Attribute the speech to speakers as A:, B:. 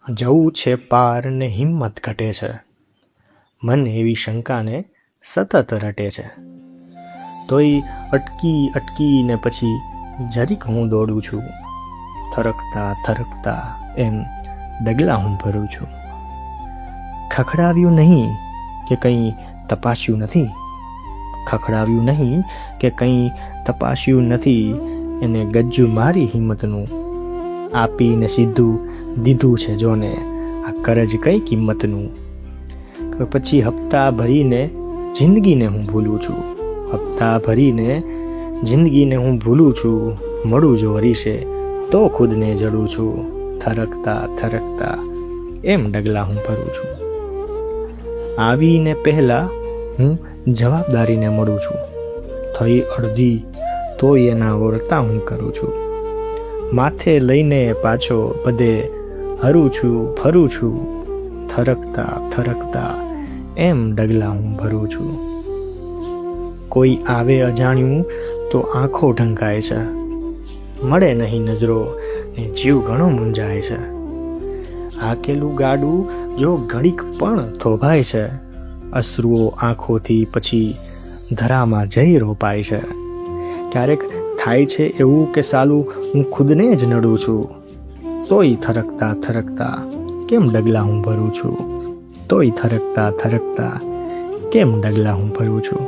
A: જવું છે પાર ને હિંમત ઘટે છે, મન એવી શંકાને સતત રટે છે. તોય અટકીને પછી જરીક હું દોડું છું, થરકતા થરકતા એમ ડગલા હું ભરું છું. ખખડાવ્યું નહીં કે કંઈ તપાસ્યું નથી, ખખડાવ્યું નહીં કે કંઈ તપાસ્યું નથી, એને ગજ્જુ મારી હિંમતનું, આપીને સીધું દીધું છે જોને આ કરજ કઈ કિંમતનું. પછી હપ્તા ભરીને જિંદગીને હું ભૂલું છું, હપ્તા ભરીને જિંદગીને હું ભૂલું છું. મળું જો હરીશે તો ખુદને જડું છું, થરકતા થરકતા એમ ડગલા હું ભરું છું. આવીને પહેલાં હું જવાબદારીને મળું છું, થઈ અડધી તોય એના વર્તા હું કરું છું. માથે લઈને પાછો બધે હરું છું ફરું છું, થરકતા થરકતા એમ ડગલા હું ભરું છું. કોઈ આવે અજાણ્યું તો આંખો ઢંકાય છે, મળે નહીં નજરો ને જીવ ઘણો મૂંઝાય છે. હાકેલું ગાડું જો ઘડીક પણ થોભાય છે, અશ્રુઓ આંખોથી પછી ધરામાં જઈ રોપાય છે. ક્યારેક થાય છે એવું કે સાલું હું ખુદને જ નડું છું, તોય થરકતા થરકતા કેમ ડગલા હું ભરું છું, તોય થરકતા થરકતા કેમ ડગલા હું ભરું છું.